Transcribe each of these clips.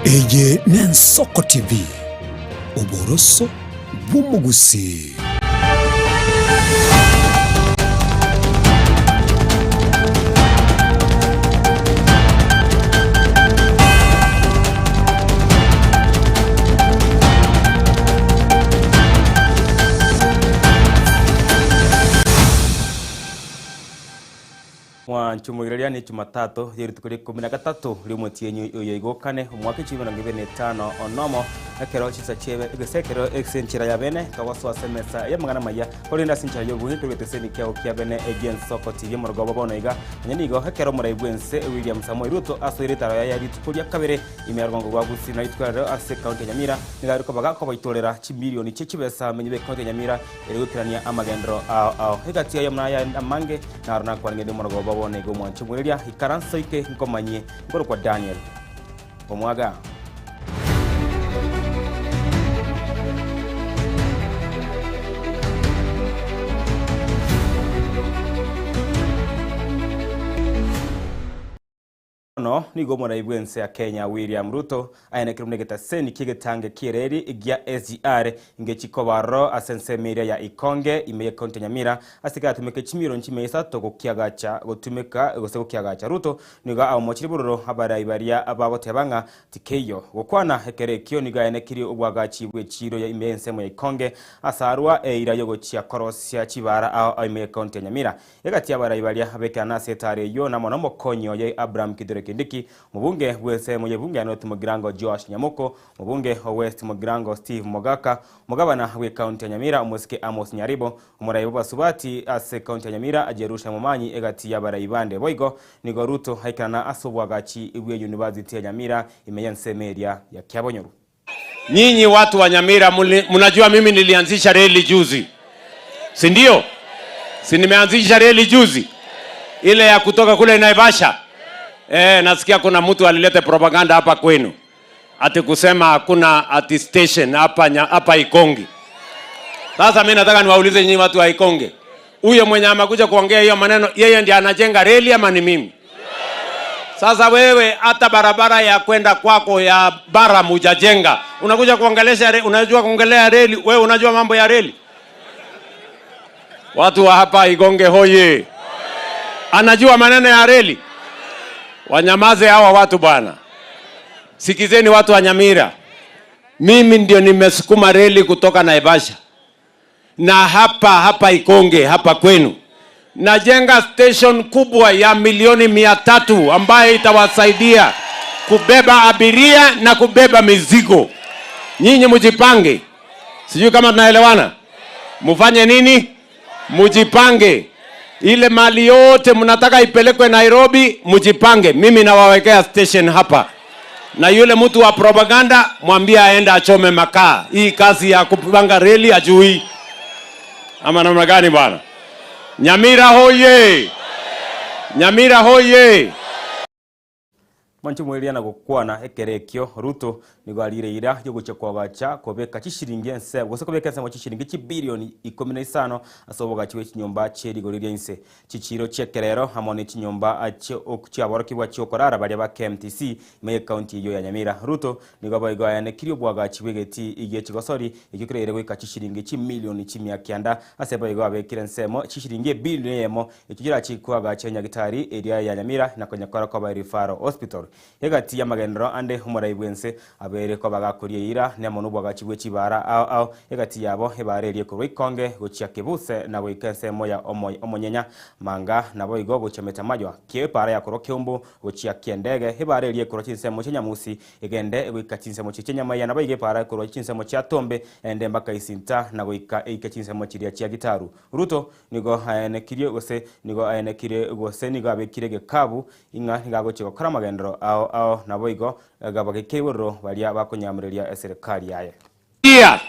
Eye Nensoko TV, Oboroso Bumugusi. Chumugirelia ni Jumatatu yeri tukuri 13 limu tienyu yoigokane umwaka 2025 onomo ekero chisa chebe egesekero exenchira ya bene kawaswa semesa ya magana maya kolinda sinchira yoguhi tweteseni kyao kya bene again Soko TV murgobo bonoiga nyanigo ekero muraibwense William Samoei Ruto aswirita ya ritukuria kabere imergongo gwagusi na itwara ase county Nyamira nigaruko baga ko boitorera chimilioni chechibesa menyibe county Nyamira erigukirania amagendro hegati ya mna ya amange na runa kwa ngende murgobo bonego mwanchumugirelia ikaranso ike nkomanye ngoro kwa Daniel omwaga no nigo muraibwense ya Kenya William Ruto ayenekirumunegeta seni kigetange kireri igya SGR ngechikobaro asensemeria ya Ikonge imeye county Nyamira asika tumeke chimiro nchimesa toko kiagacha gotumeka gose kiagacha Ruto niga amochiri bururo abara ibaria abagotebanga tikeyo gokwana hekerekyo niga ayenekiri ubwagachi bwechiro ya imensemo ya Ikonge asarwa eira yogochia korosia chibara imeye county Nyamira yagati abara ibaria abekana setare yo na monomo konyo ye Abraham Kidore Kindiki mubunge bwese muyebunge anoti mugirango Josh Nyamuko mubunge West mugirango Steve Mogaka mugabana we county ya Nyamira umusike Amos Nyaribo umurayibo basubati ase county ya Nyamira ajerusha mumanyi egati yabarayibande boigo nigo Ruto haikana asobwagachi ibwe University ya Nyamira imeyanse media ya Kyabonyoru. Nyinyi watu wa Nyamira mnajua mimi nilianzisha reli juzi, si ndio? Si nimeanzisha reli juzi ile ya kutoka kule Naivasha. Nasikia kuna mtu alilete propaganda hapa kwenu ati kusema hakuna ati station hapa Ikonge. Sasa mimi nataka niwaulize nyinyi watu wa Ikonge, huyo mwenye amekuja kuongea hiyo maneno yeye ndiye anajenga reli ama ni mimi? Sasa wewe hata barabara ya kwenda kwako ya bara mujajenga, unakuja kuongelesha reli, unajua kuongelea reli, wewe unajua mambo ya reli? Watu wa hapa Ikonge hoye, anajua maneno ya reli? Wanyamaze hawa watu bwana. Sikizeni watu wa Nyamira. Mimi ndio nimesukuma reli kutoka Naivasha. Na hapa Ikonge, hapa kwenu. Najenga station kubwa ya milioni 300 ambayo itawasaidia kubeba abiria na kubeba mizigo. Nyinyi mujipange. Sijui kama tunaelewana. Mufanye nini? Mujipange. Ile mali yote mnataka ipelekwe Nairobi, mujipange. Mimi nawawekea station hapa. Na yule mtu wa propaganda mwambie aende achome makaa. Hii kazi ya kupanga reli ajui. Ama namna gani bwana? Nyamira hoye. Nyamira hoye. Manchumwelia na gukwana ekerekyo Ruto nigwalireira yo guchekwagacha kobeka chishiringi ense gose kobeka ense chishiringi chibilioni 15 asoboga chiwe chinyomba cherigoriria inse chichiro chekerero hamone chinyomba acho okuchaboroki bwachokorara bali ba KMTC meye county yo ya Nyamira. Ruto nigwabayigo ayane kirio bwaga chibegeti igiye chigosori igikurere gwika chishiringi chimilioni 900 asebayigo abekire ensemo chishiringi bilioni yemo ikigira chikwaga chenyagitari area ya Nyamira na konyakora kwa Referral Hospital. Hegati ya magendro ande umuraibwense abere ko bagakurie ira nemonu bwagachibwe chibara hegati yabo hebarerie ko Ikonge gochia kebuse na goikense moya omonyenya manga nabo igo gochemeta majwa kiepara ya koro kyombo gochia kiendege hebarerie ko chinse mo chenyamusi egende goikatinse mo chenyamaya nabo ige para ko chinse mo cha tombe ende mbaka isinta na goika chinse mo chiria chia gitaru. Ruto nigo haene kirio gose nigo haene kire gose nigo abekire gekabu inga ngago chiko kora magendro naboigo gabagekewero balia bakonyamurelia serikali yaye. Pia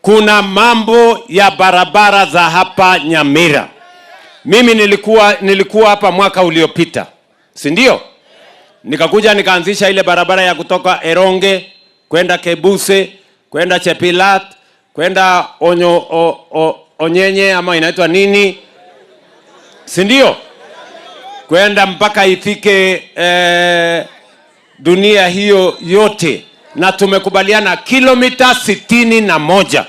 kuna mambo ya barabara za hapa Nyamira. Mimi nilikuwa hapa mwaka uliopita, si ndio? Nikakuja nikaanzisha ile barabara ya kutoka Eronge kwenda Kebuse, kwenda Chepilat, kwenda Onyenye ama inaitwa nini? Si ndio? Kwenda mpaka ifike dunia hiyo yote, na tumekubaliana kilomita 61.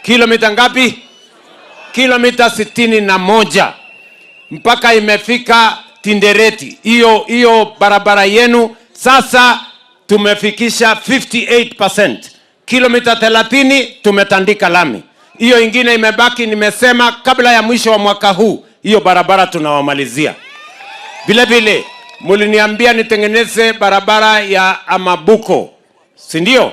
Kilomita ngapi? Kilomita 61 mpaka imefika Tindereti. Hiyo barabara yenu sasa tumefikisha 58%. Kilomita 30 tumetandika lami. Hiyo ingine imebaki, nimesema kabla ya mwisho wa mwaka huu hiyo barabara tunawamalizia. Vile vile muliniambia nitengeneze barabara ya Amabuko, si ndio?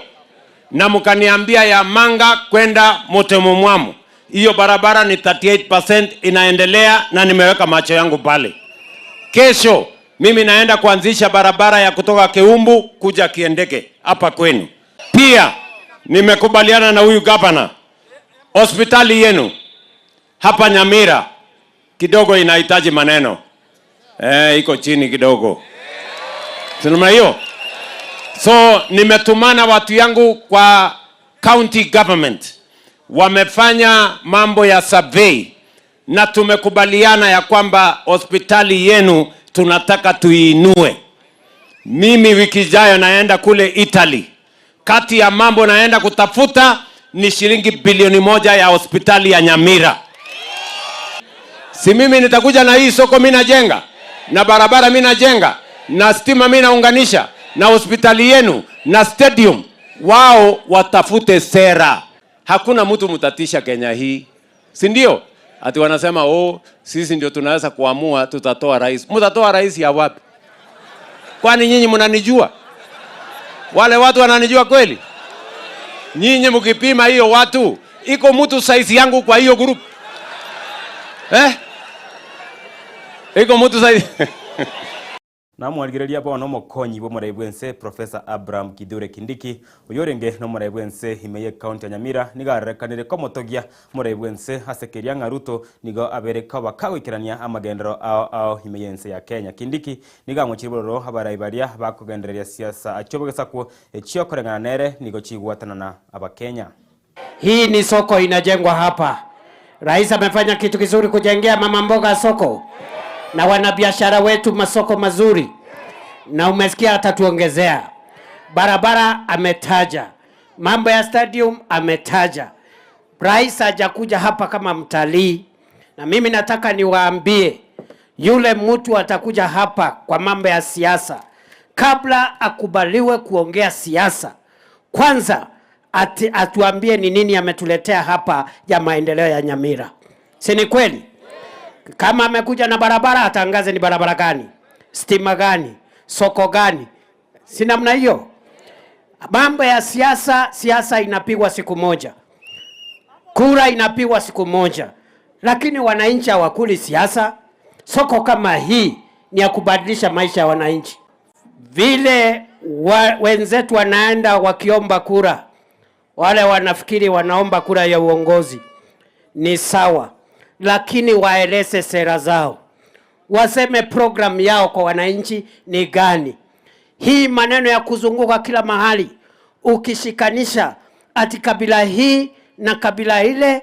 Na mkaniambia ya Manga kwenda Motemomwamu. Hiyo barabara ni 38% inaendelea na nimeweka macho yangu pale. Kesho mimi naenda kuanzisha barabara ya kutoka Keumbu kuja Kiendeke hapa kwenu. Pia nimekubaliana na huyu gavana, hospitali yenu hapa Nyamira kidogo inahitaji maneno. Iko chini kidogo. Tunuma hiyo. So nimetumana watu yangu kwa county government. Wamefanya mambo ya survey na tumekubaliana ya kwamba hospitali yenu tunataka tuinue. Mimi wiki ijayo naenda kule Italy. Kati ya mambo naenda kutafuta ni shilingi bilioni 1 ya hospitali ya Nyamira. Si mimi nitakuja na hii soko mimi najenga, na barabara mimi najenga, na stima mimi naunganisha, na hospitali yenu, na stadium. Wao watafute sera. Hakuna mtu mtatisha Kenya hii. Si ndio? Ati wanasema sisi ndio tunaweza kuamua tutatoa rais. Mtatoa rais ya wapi? Kwani nyinyi mnanijua? Wale watu wananijua kweli? Nyinyi mkipima hiyo watu, iko mtu size yangu kwa hiyo group. Iko mtu size. Na mwaligereria bono mokonyi bo Muraibwense Professor Abraham Kithure Kindiki uyorenge no Muraibwense himeye county ya Nyamira nigarekanire ko motogia Muraibwense hasekeria ngaruto nigo abereka bakagwikirania amagendero ao himeyense ya Kenya. Kindiki niga mochiboro habarayibaria bakugendereria siasa achobogesa ko echio korengana nere nigo chigwatana na abakenya. Hii ni soko inajengwa hapa. Rais amefanya kitu kizuri kujengea mama mboga soko. Na wanabiashara wetu masoko mazuri. Na umesikia atatuongezea. Barabara ametaja. Mambo ya stadium ametaja. Rais hajakuja hapa kama mtalii. Na mimi nataka niwaambie yule mtu atakuja hapa kwa mambo ya siasa. Kabla akubaliwe kuongea siasa, kwanza atuambie ni nini ametuletea hapa ya maendeleo ya Nyamira. Si ni kweli? Kama amekuja na barabara atangaze ni barabara gani, stima gani, soko gani. Si namna hiyo. Mambo ya siasa inapigwa siku moja. Kura inapigwa siku moja. Lakini wananchi hawakuli siasa. Soko kama hii ni ya kubadilisha maisha ya wananchi. Vile wenzetu wanaenda wakiomba kura, wale wanafikiri wanaomba kura ya uongozi, ni sawa. Lakini waeleze sera zao. Waseme program yao kwa wananchi ni gani. Hii maneno ya kuzunguka kila mahali, ukishikanisha ati kabila hii na kabila ile,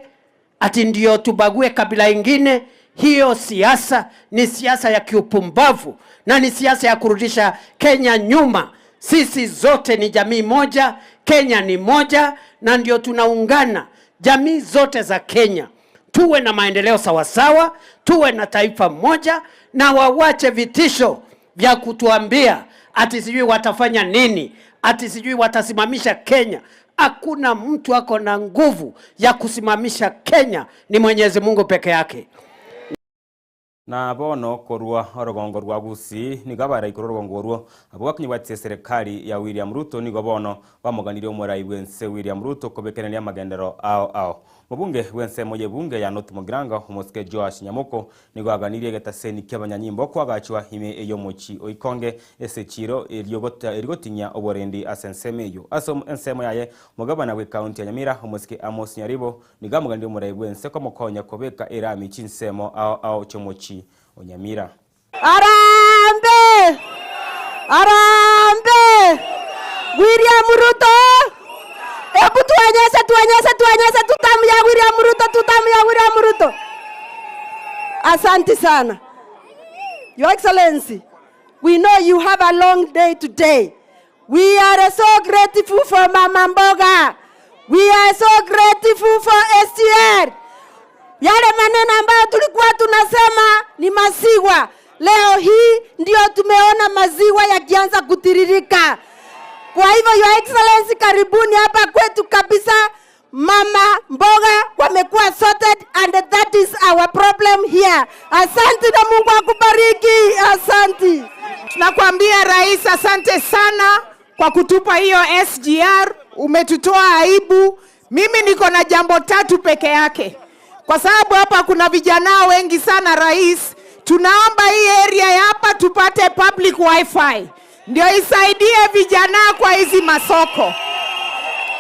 ati ndio tubague kabila ingine, hiyo siasa ni siasa ya kiupumbavu na ni siasa ya kurudisha Kenya nyuma. Sisi zote ni jamii moja, Kenya ni moja, na ndio tunaungana jamii zote za Kenya. Tuwe na maendeleo sawasawa, tuwe na taifa moja, na wawache vitisho vya kutuambia ati sijui watafanya nini, ati sijui watasimamisha Kenya. Hakuna mtu ako na nguvu ya kusimamisha Kenya, ni Mwenyezi Mungu peke yake. Na bono korwa orogongo rwa gusi nigabara ikoro rogongo ruo abo bakinywatie serikali ya William Ruto nigo bono bamuganire Muraibwense William Ruto kobekerania magendero ao mubunge wense moye bunge ya North Mugirango umuske Joash Nyamoko nigo aganirie getaseni ky'abanyanyimbo kwagachwa hime eyo mochi oikonge esechiro erigotinya oborendi asensemeyo aso ensemo yaye mugabana we county ya Nyamira umuske Amos Nyaribo nigamuganire Muraibwense ko mukonya kobeka erami chinsemo ao chomochi Onyamira. Arambe! Arambe! William Ruto! Ebu tuanyese tutamya William Ruto. Asante sana. Your Excellency, We know you have a long day today. We are so grateful for Mama Mboga. We are so grateful for SGR. Yale maneno ambayo tulikuwa tunasema ni maziwa, leo hii ndio tumeona maziwa yakianza kutiririka. Kwa hivyo Your Excellency, karibuni hapa kwetu kabisa. Mama Mboga wamekuwa sorted and that is our problem here. Asante na Mungu akubariki. Asante. Tunakuambia Rais, asante sana kwa kutupa hiyo SGR. Umetutoa aibu. Mimi niko na jambo tatu peke yake. Kwa sababu hapa kuna vijana wengi sana Rais. Tunaomba hii area ya hapa tupate public wifi. Ndio isaidie vijana kwa hizi masoko.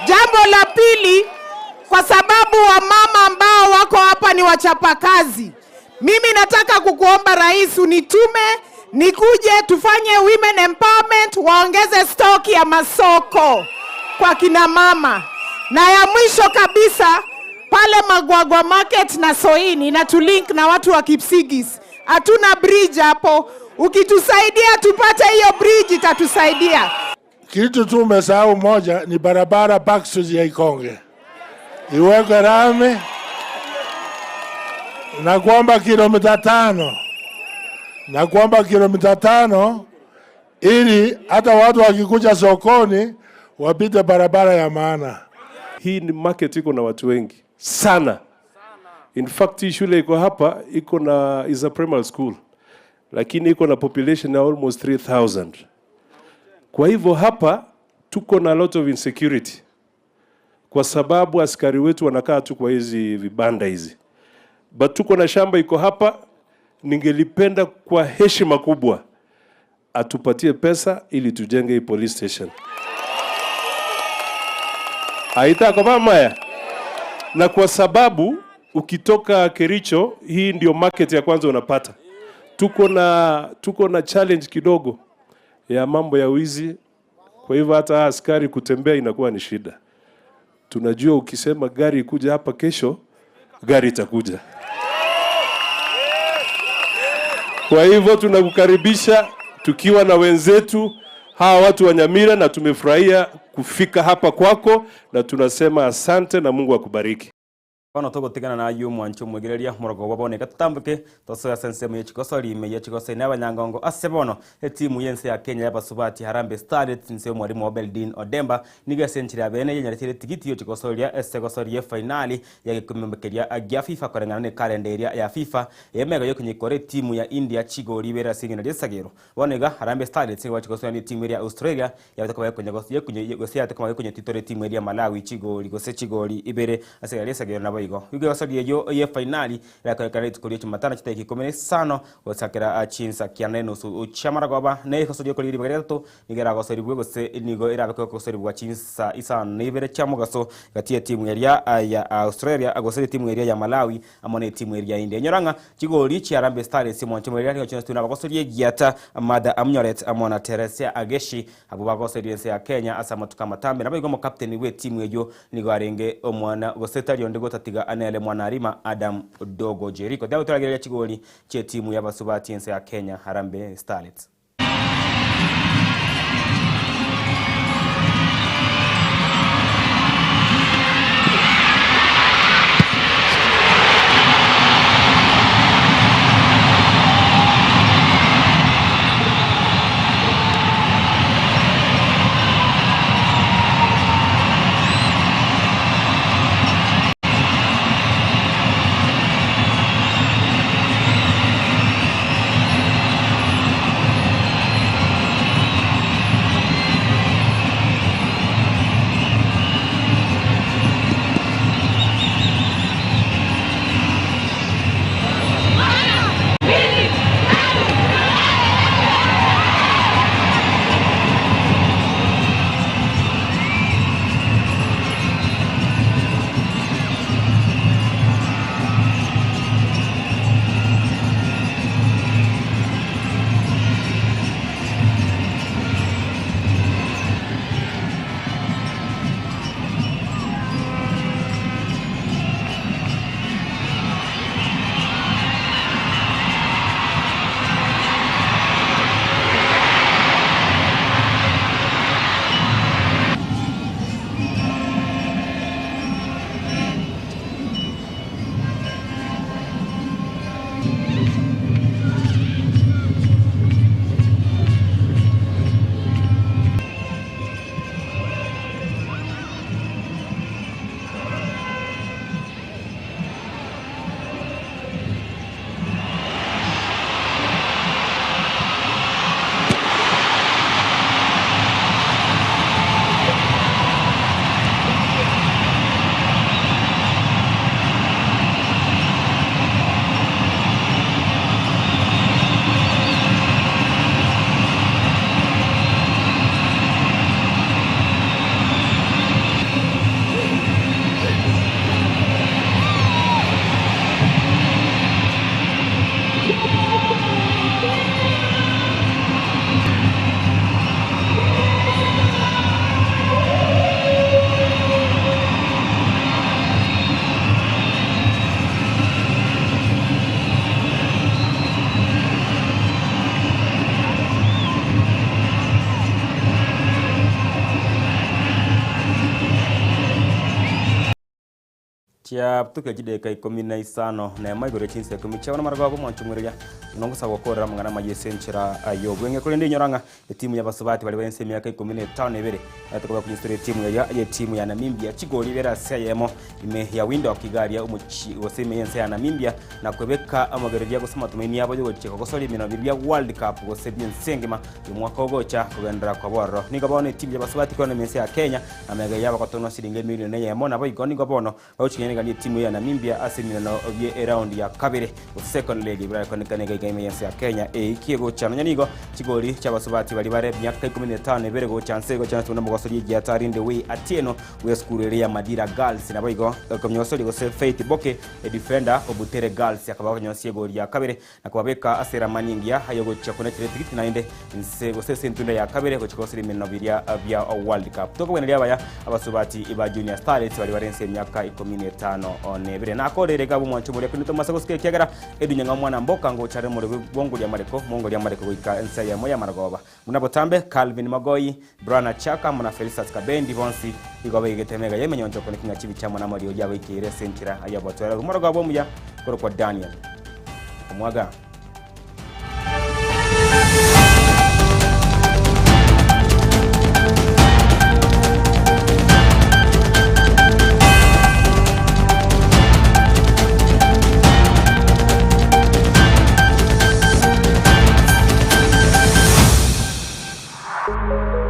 Jambo la pili, kwa sababu wamama ambao wako hapa ni wachapakazi. Mimi nataka kukuomba Rais, unitume nikuje tufanye women empowerment, waongeze stock ya masoko kwa kina mama. Na ya mwisho kabisa, pale Magwagwa Market na Soini na tulink na watu wa Kipsigis. Hatuna bridge hapo. Ukitusaidia tupate hiyo bridge itatusaidia. Kitu tu umesahau moja ni barabara Backstreet ya Ikonge. Iweke rami na kuomba kilomita 5. Na kuomba kilomita 5 ili hata watu wakikuja sokoni wapite barabara ya maana. Hii ni market iko na watu wengi sana. In fact, shule iko hapa iko na is a primary school. Lakini iko na population ya almost 3,000. Kwa hivyo hapa tuko na a lot of insecurity. Kwa sababu askari wetu wanakaa tu kwa hizi vibanda hizi. But tuko na shamba iko hapa, ningelipenda kwa heshima kubwa atupatie pesa ili tujenge hii police station. Haitako mama ya? Na kwa sababu ukitoka Kericho, hii ndio market ya kwanza unapata. Tuko na challenge kidogo ya mambo ya wizi. Kwa hivyo hata askari kutembea inakuwa ni shida. Tunajua ukisema gari ikuja hapa kesho, gari itakuja. Kwa hivyo tunakukaribisha tukiwa na wenzetu hawa watu wa Nyamira, na tumefurahia kufika hapa kwako na tunasema asante na Mungu akubariki. Kono togo tigana na yu mwancho mwegereria morogo baboneka tutambuke tosoya sensemo yechikosori me yechikosori n'abanyangongo asebono timu yense ya Kenya y'abasubati Harambee Stars nse mwalimu Obeldin Odemba niga senchiri abene yenyaritire tigiti yo chikosoria esegosori ya finali ya gikombekeria ya FIFA korengana ne calendar ya FIFA yemega yo kinyikore timu ya India chigori bera singina desagero bonega Harambee Stars wa chikosoria ni timu ya Australia yabatakoba kunye gosia atakoba kunye titore timu ya Malawi chigori gose chigori ibere asegera desagero na yuge wasali yo finali ya kaneti kuri chumatana chiteki 15 wasakira chinsa kianeno su chamara goba ne kosodi ko liri bagreto nigera gosori bwo se nigo era ko kosori bwa chinsa isa nebere chamugaso gatia timu ya Australia agosori timu ya Malawi amone timu ya India nyoranga chigori chi Harambee Stars mo timu ya Kenya tuna bagosori giata Mada Amnyoret amona Teresia Ageshi abo bagosori ya Kenya asamotuka matambe nabago mo captain we timu yo nigo arenge omwana gosetari ondego tiga anele mwanarima Adam Dogo Jericho dawo turagereya chigoli che timu y'abasubati yense ya Kenya Harambee Stars. tia tuke jideka 15 na maigore chinse kumichawana maragabo mwanchumuria nongo sawa kora mangana mayesenchira ayobwenge kule ndi nyoranga timu ya basubati bali bense myaka 15 ebere atakuba kunyisire timu ya Namibia chigoli bera sayemo ime ya window Kigali ya umuchi waseme yense ya Namibia na kwebeka amagereria gusoma tumaini yabo yo cheko gosoli bino bibya World Cup gosebye nsengema umwaka ogocha kugendera kwa boro nigabone timu ya basubati kwa mense ya Kenya amega yaba kotono silinge milioni ya mona boy goni gobono bauchingene gani timu ya Namibia asemino obye round ya kabere second leg bra konikane game ya Kenya kiego chano nyanigo chigoli cha basubati bali bare myaka 15 ebere go chance go chance tunamo gosoli ya tarinde we atieno we skuru ya Madira Girls na boygo komnyosoli go Faith Boke defender obutere Girls akaba konyosie goli ya kabere na kwabeka asera maningia hayogo chakona tigiti nainde nse go sentunda ya kabere go chikosiri minno biria bya World Cup toko wenelea baya abasubati iba Junior Stars bali barense myaka 15 nebere na korere gabo mwanchumure kunito masagoske kyagara edunyanga mwana mboka ngo chare mu bongo lya mareko mongo lya mareko wika ensa ya moya maragoba munabotambe Calvin Magoyi Brana Chaka muna Felisas Kabendi bonsi igobe igetemega yemenyonjo ko kinga chibi cha mwana muri ojaba ikire sentira ayabotwara muragabo muya koro kwa Daniel omwaga Thank you.